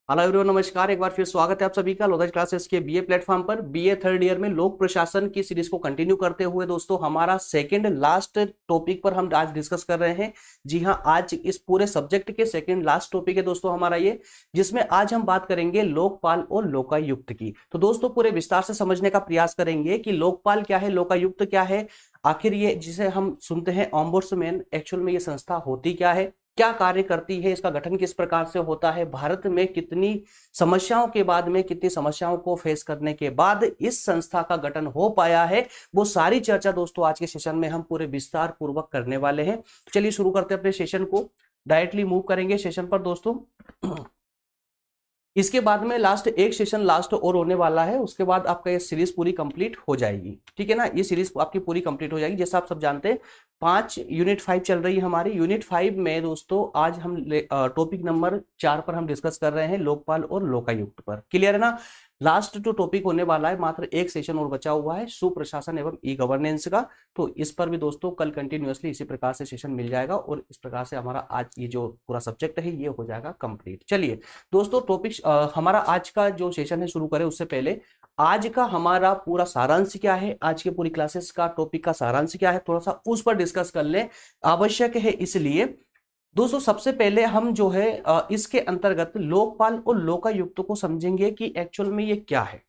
Hello everyone, नमस्कार। एक बार फिर स्वागत है आप सभी का लोधज क्लासेस के बीए प्लेटफॉर्म पर। बीए थर्ड ईयर में लोक प्रशासन की सीरीज को कंटिन्यू करते हुए दोस्तों हमारा सेकंड लास्ट टॉपिक पर हम आज डिस्कस कर रहे हैं। जी हां, आज इस पूरे सब्जेक्ट के सेकंड लास्ट टॉपिक है दोस्तों हमारा ये, जिसमें आज हम बात करेंगे लोकपाल और लोकायुक्त की। तो दोस्तों पूरे विस्तार से समझने का प्रयास करेंगे कि लोकपाल क्या है, लोकायुक्त क्या है, आखिर ये जिसे हम सुनते हैं ओम्बुड्समैन, एक्चुअल में ये संस्था होती क्या है, क्या कार्य करती है, इसका गठन किस प्रकार से होता है, भारत में कितनी समस्याओं के बाद में कितनी समस्याओं को फेस करने के बाद इस संस्था का गठन हो पाया है, वो सारी चर्चा दोस्तों आज के सेशन में हम पूरे विस्तार पूर्वक करने वाले हैं। चलिए शुरू करते हैं अपने सेशन को, डायरेक्टली मूव करेंगे सेशन पर दोस्तों। इसके बाद में लास्ट एक सेशन लास्ट और होने वाला है, उसके बाद आपका ये सीरीज पूरी कंप्लीट हो जाएगी। ठीक है ना, ये सीरीज आपकी पूरी कंप्लीट हो जाएगी। जैसा आप सब जानते हैं 5 यूनिट 5 चल रही है हमारी। यूनिट 5 में दोस्तों आज हम टॉपिक नंबर 4 पर हम डिस्कस कर रहे हैं, लोकपाल और लोकायुक्त पर। क्लियर है ना। लास्ट जो टॉपिक होने वाला है, मात्र एक सेशन और बचा हुआ है, सुप्रशासन एवं ई गवर्नेंस का। तो इस पर भी दोस्तों कल कंटिन्यूअसली इसी प्रकार से सेशन मिल जाएगा और इस प्रकार से हमारा आज ये जो पूरा सब्जेक्ट है ये हो जाएगा कंप्लीट। चलिए दोस्तों टॉपिक हमारा आज का जो सेशन है शुरू करें उससे पहले आज का हमारा पूरा सारांश क्या है, आज के पूरी क्लासेस का टॉपिक का सारांश क्या है, थोड़ा सा उस पर डिस्कस कर लें, आवश्यक है। इसलिए दोस्तों सबसे पहले हम जो है इसके अंतर्गत लोकपाल और लोकायुक्त को समझेंगे कि एक्चुअल में ये क्या है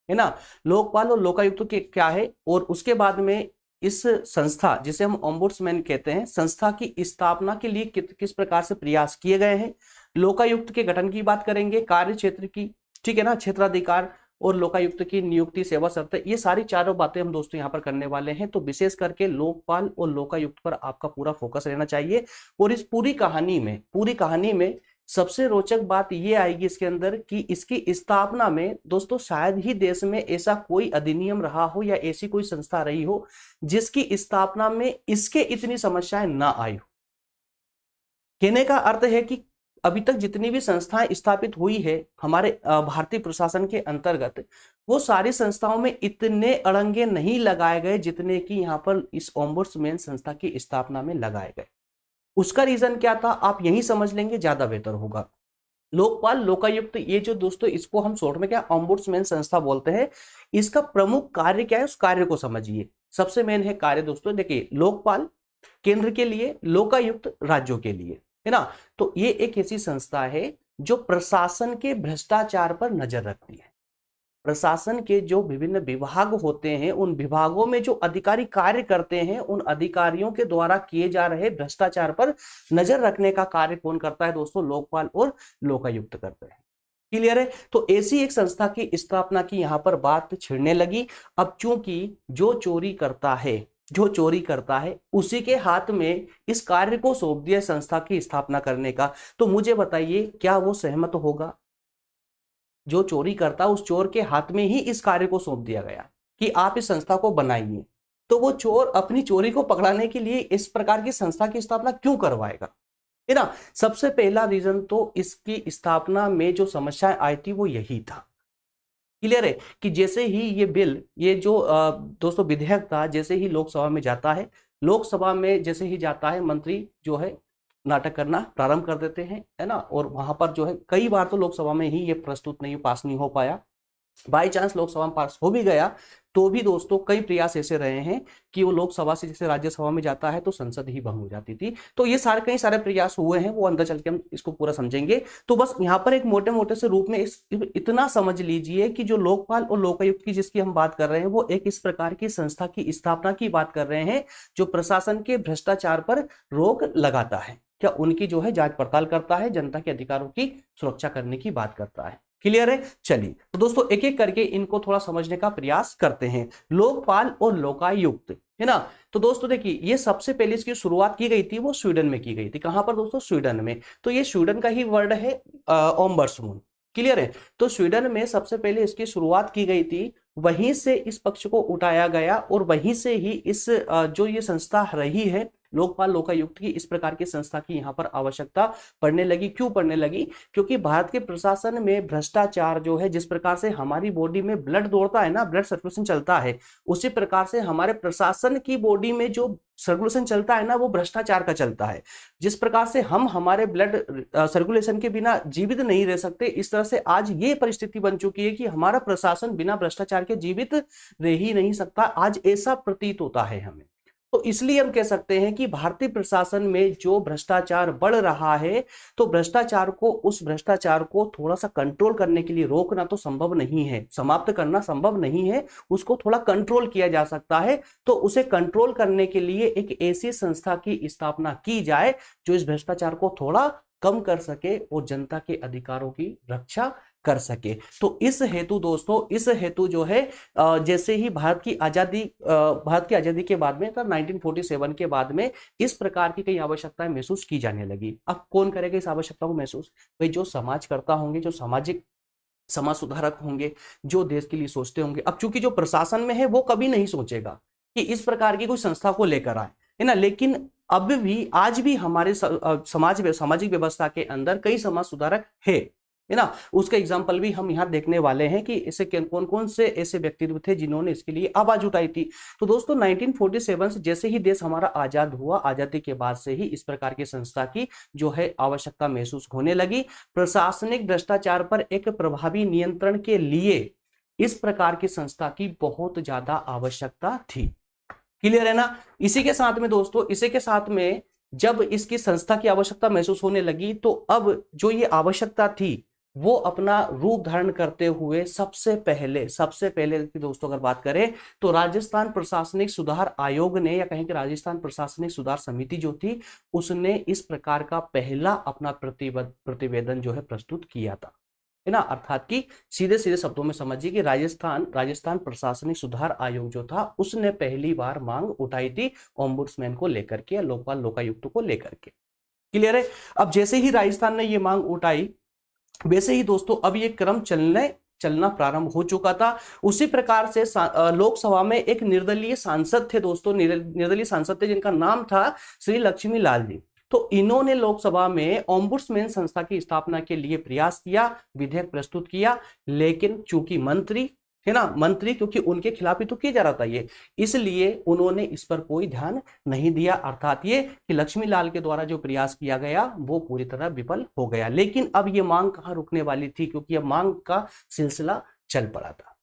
ना। लोकपाल और लोकायुक्त के क्या है, और उसके बाद में इस संस्था जिसे हम ओम्बुड्समैन कहते हैं, संस्था की स्थापना के लिए किस प्रकार से प्रयास किए गए हैं। लोकायुक्त के गठन की बात करेंगे, कार्य क्षेत्र की, ठीक है ना, क्षेत्राधिकार और लोकायुक्त की नियुक्ति, सेवा शर्तें, ये सारी चारों बातें हम दोस्तों यहाँ पर करने वाले हैं। तो विशेष करके लोकपाल और लोकायुक्त पर आपका पूरा फोकस रहना चाहिए। और इस पूरी कहानी में सबसे रोचक बात यह आएगी इसके अंदर कि इसकी स्थापना में दोस्तों शायद ही देश में ऐसा कोई अधिनियम रहा हो या ऐसी कोई संस्था रही हो जिसकी स्थापना में इसके इतनी समस्याएं ना आई हो। कहने का अर्थ है कि अभी तक जितनी भी संस्थाएं स्थापित हुई है हमारे भारतीय प्रशासन के अंतर्गत, वो सारी संस्थाओं में इतने अड़ंगे नहीं लगाए गए जितने कि यहाँ पर इस ओम्बुड्समैन संस्था की स्थापना में लगाए गए। उसका रीजन क्या था आप यही समझ लेंगे, ज्यादा बेहतर होगा। लोकपाल लोकायुक्त ये जो दोस्तों, इसको हम शॉर्ट में क्या ओम्बुड्समैन संस्था बोलते हैं। इसका प्रमुख कार्य क्या है, उस कार्य को समझिए। सबसे मेन है कार्य दोस्तों, देखिए, लोकपाल केंद्र के लिए, लोकायुक्त राज्यों के लिए, है ना। तो ये एक ऐसी संस्था है जो प्रशासन के भ्रष्टाचार पर नजर रखती है। प्रशासन के जो विभिन्न विभाग होते हैं, उन विभागों में जो अधिकारी कार्य करते हैं, उन अधिकारियों के द्वारा किए जा रहे भ्रष्टाचार पर नजर रखने का कार्य कौन करता है दोस्तों, लोकपाल और लोकायुक्त करते हैं। क्लियर है। तो ऐसी एक संस्था की स्थापना की यहां पर बात छिड़ने लगी। अब चूंकि जो चोरी करता है उसी के हाथ में इस कार्य को सौंप दिया संस्था की स्थापना करने का, तो मुझे बताइए क्या वो सहमत होगा। जो चोरी करता उस चोर के हाथ में ही इस कार्य को सौंप दिया गया कि आप इस संस्था को बनाइए, तो वो चोर अपनी चोरी को पकड़ाने के लिए इस प्रकार की संस्था की स्थापना क्यों करवाएगा, है ना। सबसे पहला रीजन तो इसकी स्थापना में जो समस्याएं आई थी वो यही था। क्लियर है कि जैसे ही ये बिल, ये जो दोस्तों विधेयक था, जैसे ही लोकसभा में जाता है, लोकसभा में जैसे ही जाता है, मंत्री जो है नाटक करना प्रारंभ कर देते हैं, है ना। और वहां पर जो है कई बार तो लोकसभा में ही ये प्रस्तुत नहीं, पास नहीं हो पाया। बाई चांस लोकसभा में पास हो भी गया तो भी दोस्तों कई प्रयास ऐसे रहे हैं कि वो लोकसभा से जैसे राज्यसभा में जाता है तो संसद ही भंग हो जाती थी। तो ये सारे कई सारे प्रयास हुए हैं, वो अंदर चल के हम इसको पूरा समझेंगे। तो बस यहाँ पर एक मोटे मोटे से रूप में इतना समझ लीजिए कि जो लोकपाल और लोकायुक्त की जिसकी हम बात कर रहे हैं, वो एक इस प्रकार की संस्था की स्थापना की बात कर रहे हैं जो प्रशासन के भ्रष्टाचार पर रोक लगाता है, क्या उनकी जो है जांच पड़ताल करता है, जनता के अधिकारों की सुरक्षा करने की बात करता है। क्लियर है। चलिए तो दोस्तों एक एक करके इनको थोड़ा समझने का प्रयास करते हैं। लोकपाल और लोकायुक्त, है ना। तो दोस्तों देखिए, ये सबसे पहले इसकी शुरुआत की गई थी वो स्वीडन में की गई थी। कहां पर दोस्तों, स्वीडन में। तो ये स्वीडन का ही वर्ड है ओम्बुड्समैन। क्लियर है। तो स्वीडन में सबसे पहले इसकी शुरुआत की गई थी, वहीं से इस पक्ष को उठाया गया और वहीं से ही इस जो ये संस्था रही है लोकपाल लोकायुक्त की इस प्रकार की संस्था की यहाँ पर आवश्यकता पड़ने लगी। क्यों पड़ने लगी? क्योंकि भारत के प्रशासन में भ्रष्टाचार जो है, जिस प्रकार से हमारी बॉडी में ब्लड दौड़ता है ना, ब्लड सर्कुलेशन चलता है, उसी प्रकार से हमारे प्रशासन की बॉडी में जो सर्कुलेशन चलता है ना, वो भ्रष्टाचार का चलता है। जिस प्रकार से हम हमारे ब्लड सर्कुलेशन के बिना जीवित नहीं रह सकते, इस तरह से आज ये परिस्थिति बन चुकी है कि हमारा प्रशासन बिना भ्रष्टाचार के जीवित रह ही नहीं सकता। आज ऐसा प्रतीत होता है हमें। तो इसलिए हम कह सकते हैं कि भारतीय प्रशासन में जो भ्रष्टाचार बढ़ रहा है, तो उस भ्रष्टाचार को थोड़ा सा कंट्रोल करने के लिए रोकना तो संभव नहीं है, समाप्त करना संभव नहीं है, उसको थोड़ा कंट्रोल किया जा सकता है। तो उसे कंट्रोल करने के लिए एक ऐसी संस्था की स्थापना की जाए जो इस भ्रष्टाचार को थोड़ा कम कर सके और जनता के अधिकारों की रक्षा कर सके। तो इस हेतु दोस्तों, इस हेतु जो है जैसे ही भारत की आजादी के बाद में, 1947 के बाद में इस प्रकार की कई आवश्यकताएं महसूस की जाने लगी। अब कौन करेगा इस आवश्यकता को महसूस? भाई जो समाजकर्ता होंगे, जो समाज सुधारक होंगे, जो देश के लिए सोचते होंगे। अब चूंकि जो प्रशासन में है वो कभी नहीं सोचेगा कि इस प्रकार की कोई संस्था को लेकर आए, है ना, लेकिन अब भी आज भी हमारे सामाजिक व्यवस्था के अंदर कई समाज सुधारक है ना। उसका एग्जाम्पल भी हम यहाँ देखने वाले हैं कि ऐसे कौन कौन से ऐसे व्यक्तित्व थे जिन्होंने इसके लिए आवाज उठाई थी। तो दोस्तों 1947 से जैसे ही देश हमारा आजाद हुआ, आजादी के बाद से ही इस प्रकार की संस्था की जो है आवश्यकता महसूस होने लगी। प्रशासनिक भ्रष्टाचार पर एक प्रभावी नियंत्रण के लिए इस प्रकार की संस्था की बहुत ज्यादा आवश्यकता थी। क्लियर है ना? इसी के साथ में दोस्तों, इसी के साथ में जब इसकी संस्था की आवश्यकता महसूस होने लगी, तो अब जो ये आवश्यकता थी वो अपना रूप धारण करते हुए सबसे पहले की दोस्तों अगर बात करें तो राजस्थान प्रशासनिक सुधार आयोग ने, या कहें कि राजस्थान प्रशासनिक सुधार समिति जो थी, उसने इस प्रकार का पहला अपना प्रतिवेदन जो है प्रस्तुत किया था, है ना। अर्थात कि सीधे सीधे शब्दों में समझिए कि राजस्थान प्रशासनिक सुधार आयोग जो था, उसने पहली बार मांग उठाई थी ओम्बुड्समैन को लेकर के, लोकपाल लोकायुक्त को लेकर के। क्लियर है? अब जैसे ही राजस्थान ने ये मांग उठाई, वैसे ही दोस्तों अब ये क्रम चलना प्रारंभ हो चुका था। उसी प्रकार से लोकसभा में एक निर्दलीय सांसद थे दोस्तों, निर्दलीय सांसद थे जिनका नाम था श्री लक्ष्मी लाल जी। तो इन्होंने लोकसभा में ओम्बुड्समैन संस्था की स्थापना के लिए प्रयास किया, विधेयक प्रस्तुत किया, लेकिन चूंकि मंत्री क्योंकि उनके खिलाफ ही तो किया जा रहा था ये, इसलिए उन्होंने इस पर कोई ध्यान नहीं दिया। अर्थात ये कि लक्ष्मी लाल के द्वारा जो प्रयास किया गया वो पूरी तरह विफल हो गया। लेकिन अब ये मांग कहाँ रुकने वाली थी, क्योंकि अब मांग का सिलसिला चल पड़ा था।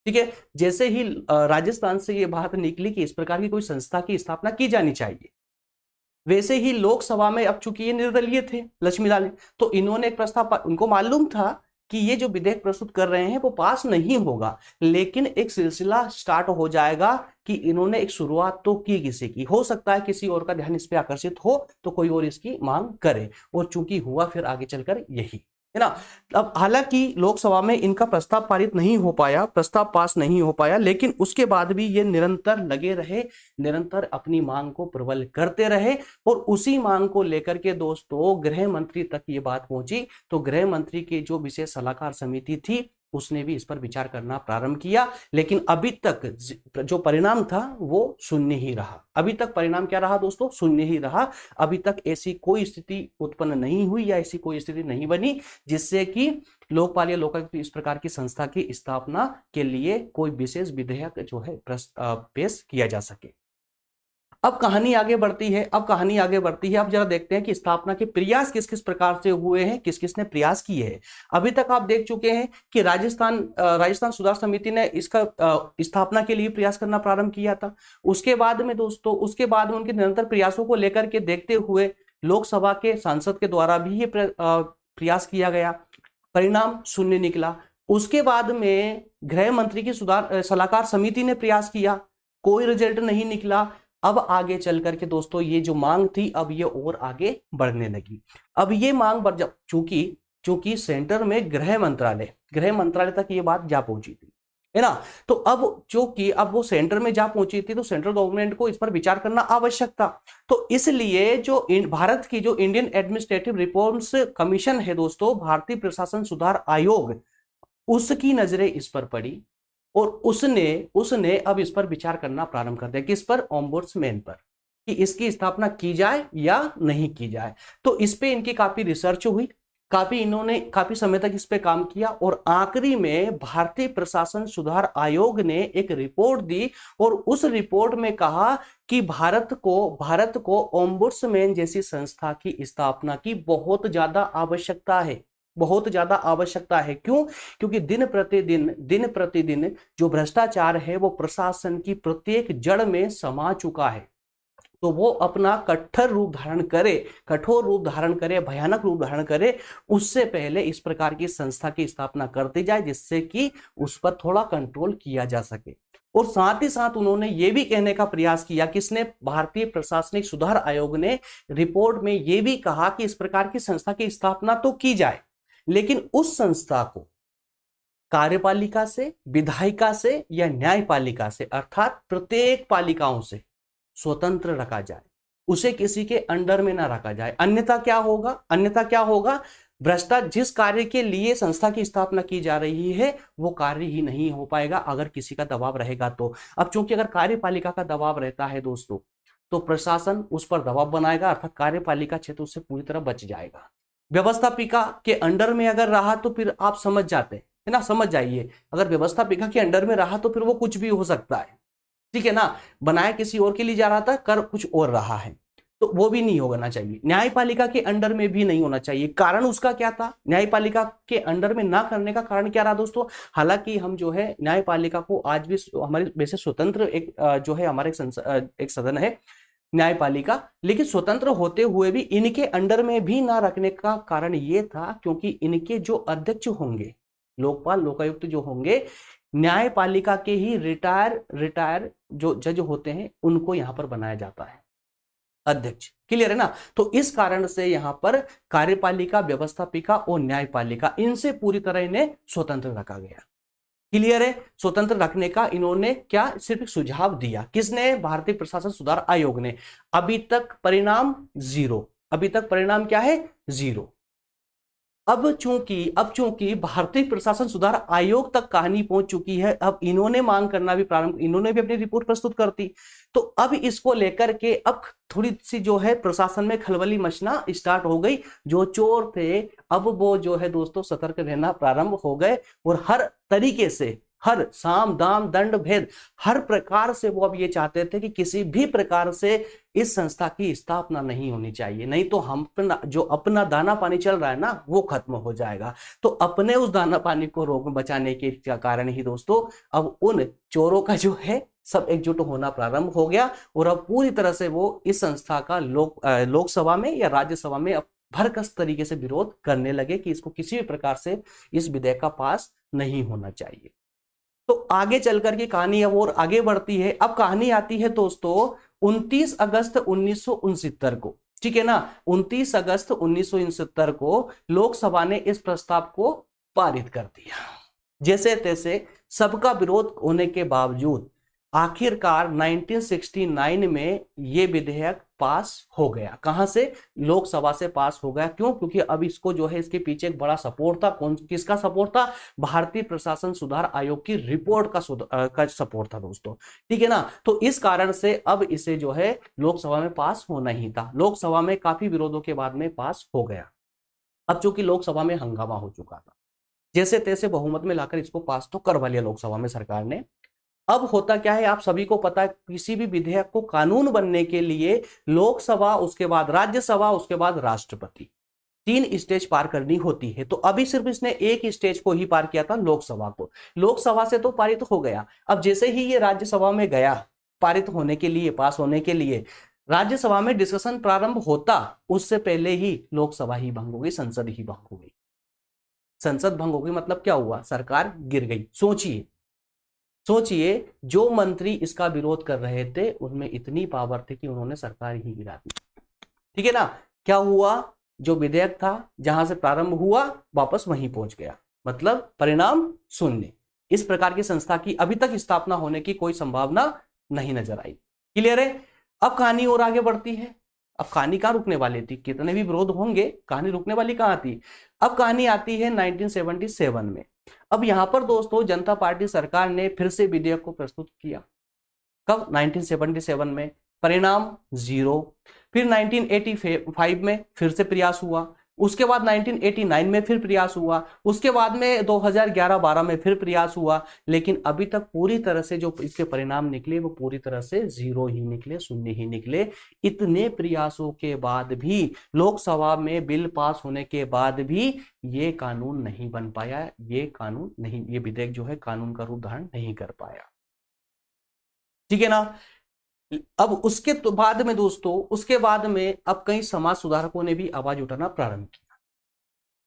ठीक है, जैसे ही राजस्थान से ये बात निकली कि इस प्रकार की कोई संस्था की स्थापना की जानी चाहिए, वैसे ही लोकसभा में, अब चूंकि ये निर्दलीय थे लक्ष्मी लाल, तो इन्होंने एक प्रस्ताव, उनको मालूम था कि ये जो विधेयक प्रस्तुत कर रहे हैं वो पास नहीं होगा, लेकिन एक सिलसिला स्टार्ट हो जाएगा कि इन्होंने एक शुरुआत तो की किसी की, हो सकता है किसी और का ध्यान इस पे आकर्षित हो तो कोई और इसकी मांग करे, और चूंकि हुआ फिर आगे चलकर यही, है ना। अब हालांकि लोकसभा में इनका प्रस्ताव पारित नहीं हो पाया, प्रस्ताव पास नहीं हो पाया, लेकिन उसके बाद भी ये निरंतर लगे रहे, निरंतर अपनी मांग को प्रबल करते रहे, और उसी मांग को लेकर के दोस्तों गृह मंत्री तक ये बात पहुंची। तो गृह मंत्री की जो विशेष सलाहकार समिति थी, उसने भी इस पर विचार करना प्रारंभ किया, लेकिन अभी तक जो परिणाम था वो शून्य ही रहा। अभी तक परिणाम क्या रहा दोस्तों? शून्य ही रहा। अभी तक ऐसी कोई स्थिति उत्पन्न नहीं हुई या ऐसी कोई स्थिति नहीं बनी जिससे कि लोकपाल या लोकायुक्त इस प्रकार की संस्था की स्थापना के लिए कोई विशेष विधेयक जो है पेश किया जा सके। अब कहानी आगे बढ़ती है, अब जरा देखते हैं कि स्थापना के प्रयास किस किस प्रकार से हुए हैं, किस किस ने प्रयास किए हैं। अभी तक आप देख चुके हैं कि राजस्थान सुधार समिति ने इसका स्थापना के लिए प्रयास करना प्रारंभ किया था। उसके बाद में उनके निरंतर प्रयासों को लेकर के देखते हुए लोकसभा के सांसद के द्वारा भी ये प्रयास किया गया, परिणाम शून्य निकला। उसके बाद में गृह मंत्री की सलाहकार समिति ने प्रयास किया, कोई रिजल्ट नहीं निकला। अब आगे चल करके दोस्तों ये जो मांग थी, अब ये और आगे बढ़ने लगी। अब ये मांग बढ़, चूंकि सेंटर में गृह मंत्रालय तक ये बात जा पहुंची थी, है ना। तो अब वो सेंटर में जा पहुंची थी, तो सेंट्रल गवर्नमेंट को इस पर विचार करना आवश्यक था। तो इसलिए जो भारत की जो इंडियन एडमिनिस्ट्रेटिव रिफॉर्म्स कमीशन है दोस्तों, भारतीय प्रशासन सुधार आयोग, उसकी नजरें इस पर पड़ी, और उसने अब इस पर विचार करना प्रारंभ कर दिया। किस पर? ओम्बुड्समैन पर। कि इसकी स्थापना की जाए या नहीं की जाए। तो इस पे इनकी काफी रिसर्च हुई, इन्होंने काफी समय तक इस पे काम किया और आखिरी में भारतीय प्रशासन सुधार आयोग ने एक रिपोर्ट दी और उस रिपोर्ट में कहा कि भारत को ओम्बुड्समैन जैसी संस्था की स्थापना की बहुत ज्यादा आवश्यकता है, बहुत ज्यादा आवश्यकता है। क्यों? क्योंकि दिन प्रतिदिन जो भ्रष्टाचार है वो प्रशासन की प्रत्येक जड़ में समा चुका है। तो वो अपना कठोर रूप धारण करे, भयानक रूप धारण करे, उससे पहले इस प्रकार की संस्था की स्थापना करती जाए जिससे कि उस पर थोड़ा कंट्रोल किया जा सके। और साथ ही साथ उन्होंने ये भी कहने का प्रयास किया, किसने? भारतीय प्रशासनिक सुधार आयोग ने रिपोर्ट में ये भी कहा कि इस प्रकार की संस्था की स्थापना तो की जाए, लेकिन उस संस्था को कार्यपालिका से, विधायिका से या न्यायपालिका से, अर्थात प्रत्येक पालिकाओं से स्वतंत्र रखा जाए, उसे किसी के अंडर में ना रखा जाए। अन्यथा क्या होगा? भ्रष्टाचार, जिस कार्य के लिए संस्था की स्थापना की जा रही है वो कार्य ही नहीं हो पाएगा अगर किसी का दबाव रहेगा तो। अब चूंकि अगर कार्यपालिका का दबाव रहता है दोस्तों, तो प्रशासन उस पर दबाव बनाएगा, अर्थात कार्यपालिका क्षेत्र उससे पूरी तरह बच जाएगा। व्यवस्थापिका के अंडर में अगर रहा तो फिर आप समझ जाते हैं, है ना, समझ जाइए, अगर व्यवस्थापिका के अंडर में रहा तो फिर वो कुछ भी हो सकता है, ठीक है ना। बनाया किसी और के लिए जा रहा था, कर कुछ और रहा है, तो वो भी नहीं होना चाहिए। न्यायपालिका के अंडर में भी नहीं होना चाहिए। कारण उसका क्या था? न्यायपालिका के अंडर में ना करने का कारण क्या रहा दोस्तों? हालांकि हम जो है न्यायपालिका को आज भी हमारे वैसे स्वतंत्र एक जो है हमारे एक सदन है न्यायपालिका, लेकिन स्वतंत्र होते हुए भी इनके अंडर में भी ना रखने का कारण ये था क्योंकि इनके जो अध्यक्ष होंगे, लोकपाल लोकायुक्त जो होंगे, न्यायपालिका के ही रिटायर जो जज होते हैं उनको यहां पर बनाया जाता है अध्यक्ष। क्लियर है ना? तो इस कारण से यहां पर कार्यपालिका, व्यवस्थापिका और न्यायपालिका, इनसे पूरी तरह इन्हें स्वतंत्र रखा गया। क्लियर है? स्वतंत्र रखने का इन्होंने क्या सिर्फ सुझाव दिया, किसने? भारतीय प्रशासन सुधार आयोग ने। अभी तक परिणाम जीरो, अभी तक परिणाम क्या है? जीरो। अब चूंकि भारतीय प्रशासन सुधार आयोग तक कहानी पहुंच चुकी है, अब इन्होंने मांग करना भी प्रारंभ, इन्होंने भी अपनी रिपोर्ट प्रस्तुत कर दी। तो अब इसको लेकर के अब थोड़ी सी जो है प्रशासन में खलबली मचना स्टार्ट हो गई। जो चोर थे अब वो जो है दोस्तों सतर्क रहना प्रारंभ हो गए और हर तरीके से, हर साम दाम दंड भेद, हर प्रकार से वो अब ये चाहते थे कि किसी भी प्रकार से इस संस्था की स्थापना नहीं होनी चाहिए, नहीं तो हम जो अपना दाना पानी चल रहा है ना वो खत्म हो जाएगा। तो अपने उस दाना पानी को रोक बचाने के कारण ही दोस्तों अब उन चोरों का जो है सब एकजुट होना प्रारंभ हो गया और अब पूरी तरह से वो इस संस्था का लोकसभा में या राज्यसभा में अब भरकस तरीके से विरोध करने लगे कि इसको किसी भी प्रकार से इस विधेयक का पास नहीं होना चाहिए। तो आगे चलकर की कहानी अब और आगे बढ़ती है। अब कहानी आती है दोस्तों 29 अगस्त 1969 को, ठीक है ना। 29 अगस्त 1969 को लोकसभा ने इस प्रस्ताव को पारित कर दिया। जैसे तैसे सबका विरोध होने के बावजूद आखिरकार 1969 में यह विधेयक पास हो गया। कहां से? लोकसभा से पास हो गया। क्यों? क्योंकि अब इसको जो है इसके पीछे एक बड़ा सपोर्ट था। किसका सपोर्ट था? भारतीय प्रशासन सुधार आयोग की रिपोर्ट का सपोर्ट था दोस्तों, ठीक है ना। तो इस कारण से अब इसे जो है लोकसभा में पास होना ही था। लोकसभा में काफी विरोधों के बाद में पास हो गया। अब चूंकि लोकसभा में हंगामा हो चुका था, जैसे तैसे बहुमत में लाकर इसको पास तो करवा लिया लोकसभा में सरकार ने। अब होता क्या है आप सभी को पता है, किसी भी विधेयक को कानून बनने के लिए लोकसभा, उसके बाद राज्यसभा, उसके बाद राष्ट्रपति, 3 स्टेज पार करनी होती है। तो अभी सिर्फ इसने एक स्टेज को ही पार किया था, लोकसभा को। लोकसभा से तो पारित हो गया। अब जैसे ही ये राज्यसभा में गया पारित होने के लिए, पास होने के लिए, राज्यसभा में डिस्कशन प्रारंभ होता उससे पहले ही लोकसभा ही भंग हो गई, संसद ही भंग हो गई। संसद भंग हो गई मतलब क्या हुआ? सरकार गिर गई। सोचिए जो मंत्री इसका विरोध कर रहे थे उनमें इतनी पावर थी कि उन्होंने सरकार ही गिरा दी, ठीक है ना। क्या हुआ? जो विधेयक था जहां से प्रारंभ हुआ वापस वहीं पहुंच गया, मतलब परिणाम शून्य। इस प्रकार की संस्था की अभी तक स्थापना होने की कोई संभावना नहीं नजर आई। क्लियर है? अब कहानी और आगे बढ़ती है। अब कहानी कहां रुकने वाली थी? कितने भी विरोध होंगे, कहानी रुकने वाली कहां थी? अब कहानी आती है 1977 में। अब यहां पर दोस्तों जनता पार्टी सरकार ने फिर से विधेयक को प्रस्तुत किया। कब? 1977 में। परिणाम 0। फिर 1985 में फिर से प्रयास हुआ, उसके बाद 1989 में फिर प्रयास हुआ, उसके बाद में 2011-12 में फिर प्रयास हुआ, लेकिन अभी तक पूरी तरह से जो इसके परिणाम निकले वो पूरी तरह से 0 ही निकले, शून्य ही निकले। इतने प्रयासों के बाद भी, लोकसभा में बिल पास होने के बाद भी ये कानून नहीं बन पाया, ये कानून नहीं, ये विधेयक जो है कानून का रूप धारण नहीं कर पाया। ठीक है ना। अब उसके तो बाद में दोस्तों, उसके बाद में अब कई समाज सुधारकों ने भी आवाज उठाना प्रारंभ किया।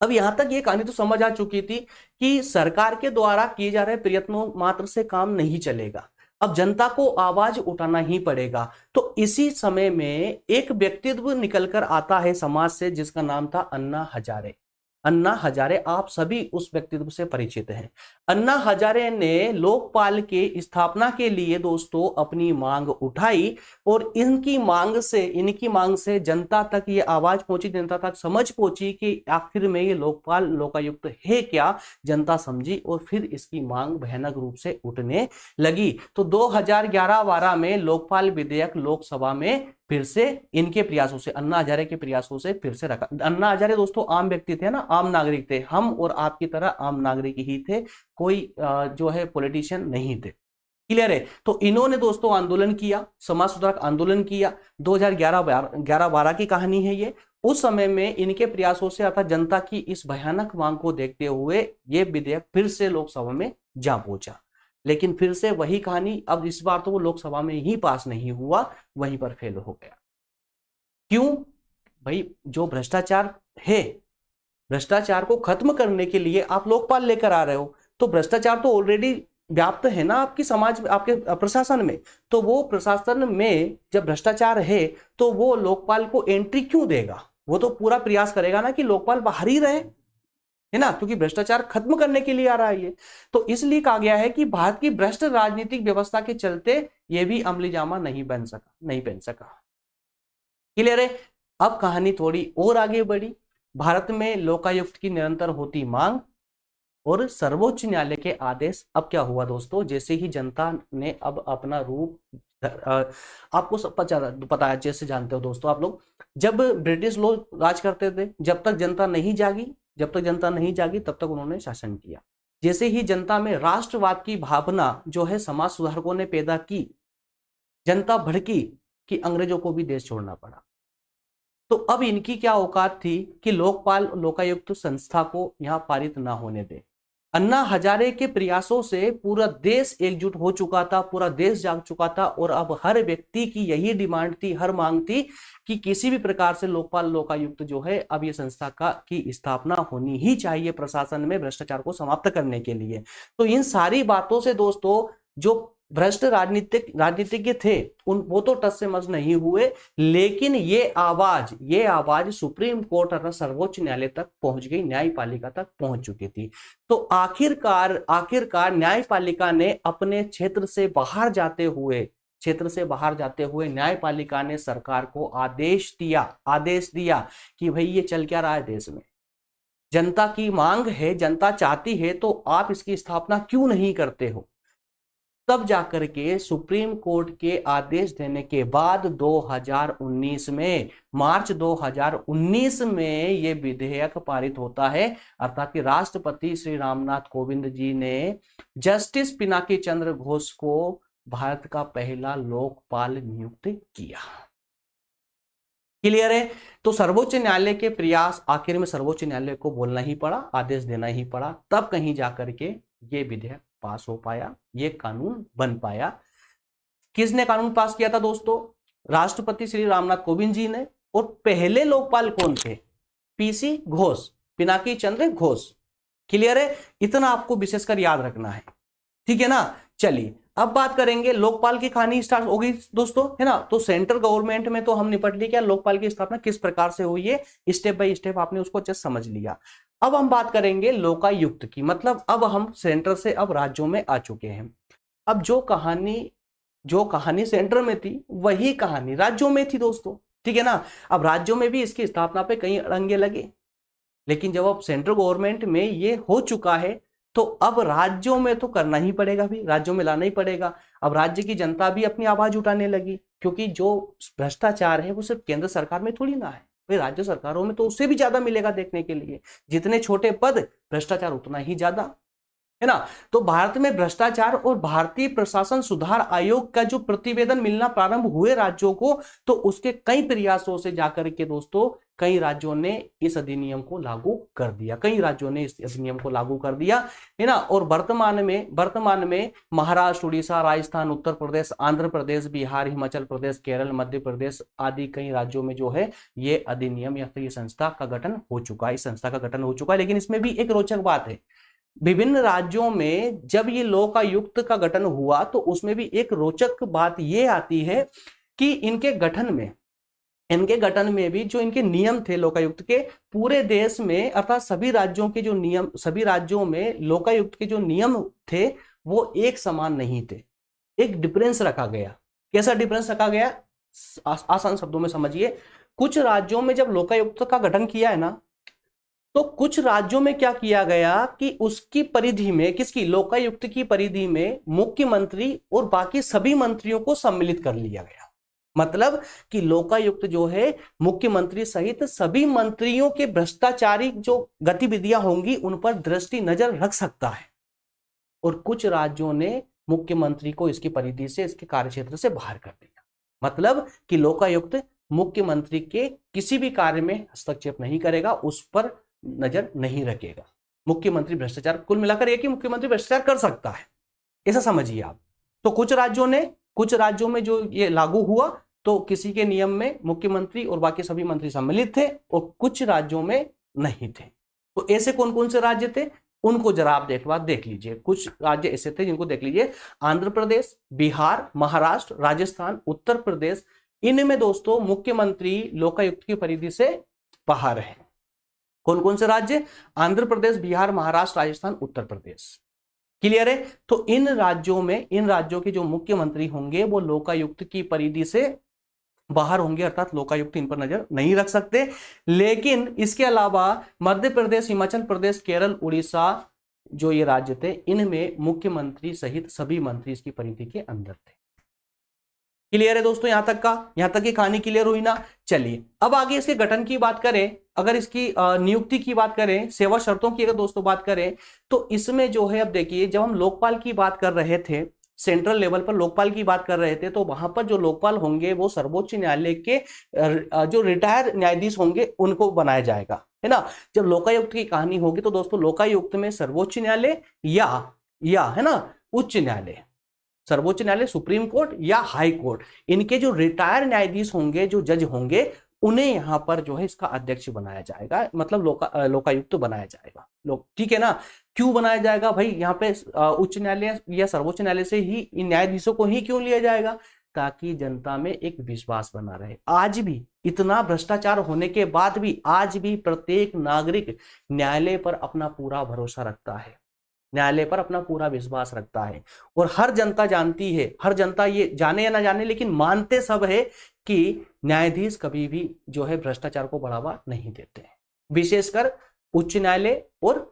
अब यहां तक ये कहानी तो समझ आ चुकी थी कि सरकार के द्वारा किए जा रहे प्रयत्नों मात्र से काम नहीं चलेगा, अब जनता को आवाज उठाना ही पड़ेगा। तो इसी समय में एक व्यक्तित्व निकलकर आता है समाज से, जिसका नाम था अन्ना हजारे। अन्ना हजारे, आप सभी उस व्यक्तित्व से परिचित हैं। अन्ना हजारे ने लोकपाल के स्थापना के लिए दोस्तों अपनी मांग उठाई, और इनकी मांग से जनता तक ये आवाज पहुंची, जनता तक समझ पहुंची कि आखिर में ये लोकपाल लोकायुक्त है क्या, जनता समझी, और फिर इसकी मांग भयानक रूप से उठने लगी। तो 2011-12 में लोकपाल विधेयक लोकसभा में फिर से इनके प्रयासों से, अन्ना हजारे के प्रयासों से फिर से रखा। अन्ना हजारे दोस्तों आम व्यक्ति थे ना, आम नागरिक थे, हम और आपकी तरह आम नागरिक ही थे, कोई जो है पॉलिटिशियन नहीं थे। क्लियर है। तो इन्होंने दोस्तों आंदोलन किया, समाज सुधारक आंदोलन किया। 2011-12 की कहानी है ये। उस समय में इनके प्रयासों से अर्थात जनता की इस भयानक मांग को देखते हुए ये विधेयक फिर से लोकसभा में जा पहुंचा, लेकिन फिर से वही कहानी, अब इस बार तो वो लोकसभा में ही पास नहीं हुआ, वहीं पर फेल हो गया। क्यों भाई? जो भ्रष्टाचार है, भ्रष्टाचार को खत्म करने के लिए आप लोकपाल लेकर आ रहे हो, तो भ्रष्टाचार तो ऑलरेडी व्याप्त है ना आपकी समाज, आपके प्रशासन में, तो वो प्रशासन में जब भ्रष्टाचार है तो वो लोकपाल को एंट्री क्यों देगा? वो तो पूरा प्रयास करेगा ना कि लोकपाल बाहर ही रहे, है ना, क्योंकि भ्रष्टाचार खत्म करने के लिए आ रहा है ये। तो इसलिए कहा गया है कि भारत की भ्रष्ट राजनीतिक व्यवस्था के चलते ये भी अमली जामा नहीं बन सका। क्लियर है। अब कहानी थोड़ी और आगे बढ़ी। भारत में लोकायुक्त की निरंतर होती मांग और सर्वोच्च न्यायालय के आदेश। अब क्या हुआ दोस्तों, जैसे ही जनता ने अब अपना रूप, आपको सब पता है, जैसे जानते हो दोस्तों आप लोग, जब ब्रिटिश लोग राज करते थे, जब तक जनता नहीं जागी तब तक उन्होंने शासन किया। जैसे ही जनता में राष्ट्रवाद की भावना जो है समाज सुधारकों ने पैदा की, जनता भड़की कि अंग्रेजों को भी देश छोड़ना पड़ा। तो अब इनकी क्या औकात थी कि लोकपाल लोकायुक्त संस्था को यहां पारित ना होने दे। अन्ना हजारे के प्रयासों से पूरा देश एकजुट हो चुका था, पूरा देश जाग चुका था, और अब हर व्यक्ति की यही डिमांड थी, हर मांग थी कि किसी भी प्रकार से लोकपाल लोकायुक्त जो है, अब ये संस्था की स्थापना होनी ही चाहिए प्रशासन में भ्रष्टाचार को समाप्त करने के लिए। तो इन सारी बातों से दोस्तों जो भ्रष्ट राजनीतिज्ञ थे वो तो टस से मस नहीं हुए, लेकिन ये आवाज सुप्रीम कोर्ट और सर्वोच्च न्यायालय तक पहुंच गई, न्यायपालिका तक पहुंच चुकी थी। तो आखिरकार न्यायपालिका ने अपने क्षेत्र से बाहर जाते हुए न्यायपालिका ने सरकार को आदेश दिया कि भाई ये चल क्या रहा है देश में, जनता की मांग है, जनता चाहती है, तो आप इसकी स्थापना क्यों नहीं करते हो। तब जाकर के सुप्रीम कोर्ट के आदेश देने के बाद 2019 में, मार्च 2019 में ये विधेयक पारित होता है, अर्थात कि राष्ट्रपति श्री रामनाथ कोविंद जी ने जस्टिस पिनाकी चंद्र घोष को भारत का पहला लोकपाल नियुक्त किया। क्लियर है। तो सर्वोच्च न्यायालय के प्रयास, आखिर में सर्वोच्च न्यायालय को बोलना ही पड़ा, आदेश देना ही पड़ा, तब कहीं जाकर के ये विधेयक पास हो पाया, ये कानून बन पाया। किसने कानून पास किया था दोस्तों? राष्ट्रपति श्री रामनाथ कोविंद जी ने। और पहले लोकपाल कौन थे? पीसी घोष, पिनाकी चंद्र घोष। क्लियर है। इतना आपको विशेषकर याद रखना है, ठीक है ना। चलिए अब बात करेंगे, लोकपाल की कहानी स्टार्ट हो गई दोस्तों, है ना। तो सेंट्रल गवर्नमेंट में तो हम निपट लिए, क्या लोकपाल की स्थापना किस प्रकार से हुई है, स्टेप बाय स्टेप आपने उसको अच्छे समझ लिया। अब हम बात करेंगे लोकायुक्त की, मतलब अब हम सेंटर से अब राज्यों में आ चुके हैं। अब जो कहानी सेंटर में थी वही कहानी राज्यों में थी दोस्तों, ठीक है ना। अब राज्यों में भी इसकी स्थापना पे कई अड़ंगे लगे, लेकिन जब अब सेंट्रल गवर्नमेंट में ये हो चुका है तो अब राज्यों में तो करना ही पड़ेगा, भी राज्यों में लाना ही पड़ेगा। अब राज्य की जनता भी अपनी आवाज उठाने लगी, क्योंकि जो भ्रष्टाचार है वो सिर्फ केंद्र सरकार में थोड़ी ना है भाई, राज्य सरकारों में तो उससे भी ज्यादा मिलेगा देखने के लिए। जितने छोटे पद भ्रष्टाचार उतना ही ज्यादा, है ना। तो भारत में भ्रष्टाचार और भारतीय प्रशासन सुधार आयोग का जो प्रतिवेदन मिलना प्रारंभ हुए राज्यों को, तो उसके कई प्रयासों से जाकर के दोस्तों कई राज्यों ने इस अधिनियम को लागू कर दिया, कई राज्यों ने इस अधिनियम को लागू कर दिया, है ना। और वर्तमान में महाराष्ट्र, उड़ीसा, राजस्थान, उत्तर प्रदेश, आंध्र प्रदेश, बिहार, हिमाचल प्रदेश, केरल, मध्य प्रदेश आदि कई राज्यों में जो है ये अधिनियम या फिर ये संस्था का गठन हो चुका है, इस संस्था का गठन हो चुका है। लेकिन इसमें भी एक रोचक बात है, विभिन्न राज्यों में जब ये लोकायुक्त का गठन हुआ तो उसमें भी एक रोचक बात ये आती है कि इनके गठन में भी जो इनके नियम थे लोकायुक्त के, पूरे देश में अर्थात सभी राज्यों के जो नियम, सभी राज्यों में लोकायुक्त के जो नियम थे वो एक समान नहीं थे, एक डिफरेंस रखा गया। कैसा डिफरेंस रखा गया, आसान शब्दों में समझिए। कुछ राज्यों में जब लोकायुक्त का गठन किया है ना, तो कुछ राज्यों में क्या किया गया कि उसकी परिधि में, किसकी, लोकायुक्त की परिधि में मुख्यमंत्री और बाकी सभी मंत्रियों को सम्मिलित कर लिया गया। मतलब कि लोकायुक्त जो है मुख्यमंत्री सहित सभी मंत्रियों के भ्रष्टाचारी जो गतिविधियां होंगी उन पर दृष्टि नजर रख सकता है। और कुछ राज्यों ने मुख्यमंत्री को इसकी परिधि से, इसके कार्यक्षेत्र से बाहर कर दिया। मतलब कि लोकायुक्त मुख्यमंत्री के किसी भी कार्य में हस्तक्षेप नहीं करेगा, उस पर नजर नहीं रखेगा। मुख्यमंत्री भ्रष्टाचार, कुल मिलाकर एक ही मुख्यमंत्री भ्रष्टाचार कर सकता है, ऐसा समझिए आप। तो कुछ राज्यों में जो ये लागू हुआ तो किसी के नियम में मुख्यमंत्री और बाकी सभी मंत्री सम्मिलित थे और कुछ राज्यों में नहीं थे। तो ऐसे कौन कौन से राज्य थे उनको जरा आप देख लीजिए। कुछ राज्य ऐसे थे जिनको देख लीजिए, आंध्र प्रदेश, बिहार, महाराष्ट्र, राजस्थान, उत्तर प्रदेश, इनमें दोस्तों मुख्यमंत्री लोकायुक्त की परिधि से बाहर है। कौन कौन से राज्य, आंध्र प्रदेश, बिहार, महाराष्ट्र, राजस्थान, उत्तर प्रदेश। क्लियर है। तो इन राज्यों के जो मुख्यमंत्री होंगे वो लोकायुक्त की परिधि से बाहर होंगे, अर्थात लोकायुक्त इन पर नजर नहीं रख सकते। लेकिन इसके अलावा मध्य प्रदेश, हिमाचल प्रदेश, केरल, उड़ीसा जो ये राज्य थे, इनमें मुख्यमंत्री सहित सभी मंत्री इसकी परिधि के अंदर थे। क्लियर है दोस्तों, यहां तक की कहानी क्लियर हुई ना। चलिए अब आगे इसके गठन की बात करें, अगर इसकी नियुक्ति की बात करें, सेवा शर्तों की अगर दोस्तों बात करें, तो इसमें जो है, अब देखिए जब हम लोकपाल की बात कर रहे थे, सेंट्रल लेवल पर लोकपाल की बात कर रहे थे, तो वहां पर जो लोकपाल होंगे वो सर्वोच्च न्यायालय के जो रिटायर न्यायाधीश होंगे उनको बनाया जाएगा, है ना। जब लोकायुक्त की कहानी होगी तो दोस्तों लोकायुक्त में सर्वोच्च न्यायालय या है ना उच्च न्यायालय, सर्वोच्च न्यायालय, सुप्रीम कोर्ट या हाई कोर्ट, इनके जो रिटायर न्यायाधीश होंगे, जो जज होंगे, उन्हें यहां पर जो है इसका अध्यक्ष बनाया जाएगा, मतलब लोकायुक्त बनाया जाएगा। ठीक है ना। क्यों बनाया जाएगा भाई, यहाँ पे उच्च न्यायालय या सर्वोच्च न्यायालय से ही इन न्यायाधीशों को ही क्यों लिया जाएगा, ताकि जनता में एक विश्वास बना रहे। आज भी इतना भ्रष्टाचार होने के बाद भी आज भी प्रत्येक नागरिक न्यायालय पर अपना पूरा भरोसा रखता है, न्यायालय पर अपना पूरा विश्वास रखता है। और हर जनता जानती है, हर जनता ये जाने या ना जाने, लेकिन मानते सब है कि न्यायाधीश कभी भी जो है भ्रष्टाचार को बढ़ावा नहीं देते हैं, विशेषकर उच्च न्यायालय और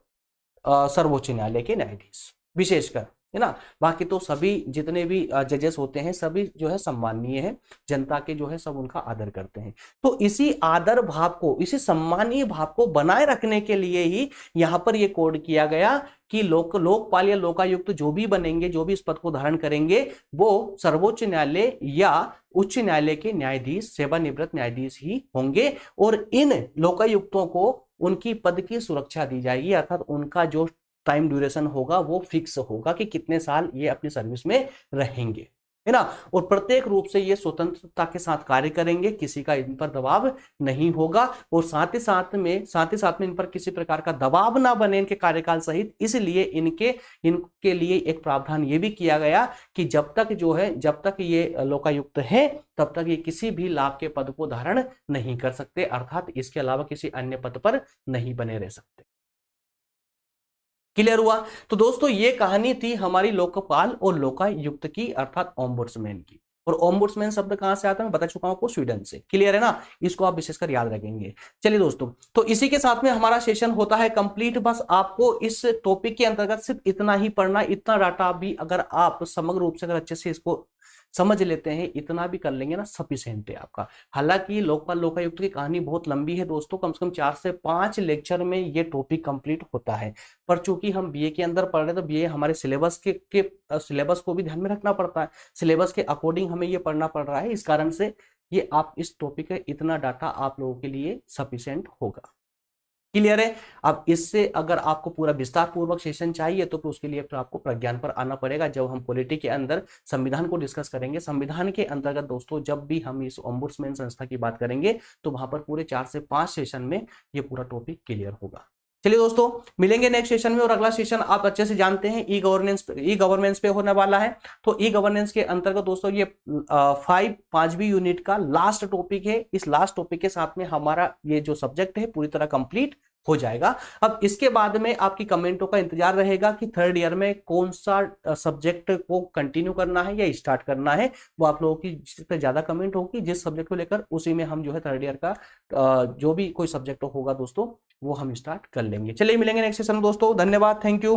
सर्वोच्च न्यायालय के न्यायाधीश विशेषकर, है ना। बाकी तो सभी जितने भी जजेस होते हैं सभी जो है सम्माननीय है, जनता के जो है सब उनका आदर करते हैं। तो इसी आदर भाव को, इसी सम्मानीय भाव को बनाए रखने के लिए ही यहाँ पर ये कोड किया गया कि लोकपाल या लोकायुक्त जो भी बनेंगे, जो भी इस पद को धारण करेंगे, वो सर्वोच्च न्यायालय या उच्च न्यायालय के न्यायाधीश, सेवानिवृत्त न्यायाधीश ही होंगे। और इन लोकायुक्तों को उनकी पद की सुरक्षा दी जाएगी, अर्थात उनका जो टाइम ड्यूरेशन होगा वो फिक्स होगा कि कितने साल ये अपनी सर्विस में रहेंगे, है ना। और प्रत्येक रूप से ये स्वतंत्रता के साथ कार्य करेंगे, किसी का इन पर दबाव नहीं होगा। और साथ ही साथ में इन पर किसी प्रकार का दबाव ना बने इनके कार्यकाल सहित, इसलिए इनके लिए एक प्रावधान ये भी किया गया कि जब तक ये लोकायुक्त है तब तक ये किसी भी लाभ के पद को धारण नहीं कर सकते, अर्थात इसके अलावा किसी अन्य पद पर नहीं बने रह सकते। क्लियर हुआ। तो दोस्तों ये कहानी थी हमारी लोकपाल और लोकायुक्त की, अर्थात ओम्बुड्समैन की। और ओम्बुड्समैन शब्द कहां से आता है मैं बता चुका हूं आपको, स्वीडन से। क्लियर है ना, इसको आप विशेषकर याद रखेंगे। चलिए दोस्तों, तो इसी के साथ में हमारा सेशन होता है कंप्लीट। बस आपको इस टॉपिक के अंतर्गत सिर्फ इतना ही पढ़ना, इतना डाटा भी अगर आप समग्र रूप से अगर अच्छे से इसको समझ लेते हैं, इतना भी कर लेंगे ना, सफिशिएंट है आपका। हालांकि लोकपाल लोकायुक्त की कहानी बहुत लंबी है दोस्तों, कम से कम 4 से 5 लेक्चर में ये टॉपिक कंप्लीट होता है। पर चूंकि हम बीए के अंदर पढ़ रहे हैं, तो बीए हमारे सिलेबस के सिलेबस को भी ध्यान में रखना पड़ता है, सिलेबस के अकॉर्डिंग हमें ये पढ़ना पड़ रहा है। इस कारण से ये आप इस टॉपिक का इतना डाटा आप लोगों के लिए सफिशिएंट होगा। क्लियर है। अब इससे अगर आपको पूरा विस्तार पूर्वक सेशन चाहिए तो फिर उसके लिए फिर आपको प्रज्ञान पर आना पड़ेगा। जब हम पॉलिटी के अंदर संविधान को डिस्कस करेंगे, संविधान के अंतर्गत दोस्तों जब भी हम इस ओम्बुड्समैन संस्था की बात करेंगे, तो वहां पर पूरे 4 से 5 सेशन में ये पूरा टॉपिक क्लियर होगा। चलिए दोस्तों, मिलेंगे नेक्स्ट सेशन में। और अगला सेशन आप अच्छे से जानते हैं, ई गवर्नेंस पे होने वाला है। तो ई गवर्नेंस के अंतर्गत दोस्तों ये 5वीं यूनिट का लास्ट टॉपिक है। इस लास्ट टॉपिक के साथ में हमारा ये जो सब्जेक्ट है पूरी तरह कंप्लीट हो जाएगा। अब इसके बाद में आपकी कमेंटों का इंतजार रहेगा कि थर्ड ईयर में कौन सा सब्जेक्ट को कंटिन्यू करना है या स्टार्ट करना है। वो आप लोगों की जिस पे ज्यादा कमेंट होगी, जिस सब्जेक्ट को लेकर, उसी में हम जो है थर्ड ईयर का जो भी कोई सब्जेक्ट होगा दोस्तों, वो हम स्टार्ट कर लेंगे। चलिए मिलेंगे नेक्स्ट सेशन में दोस्तों। धन्यवाद, थैंक यू।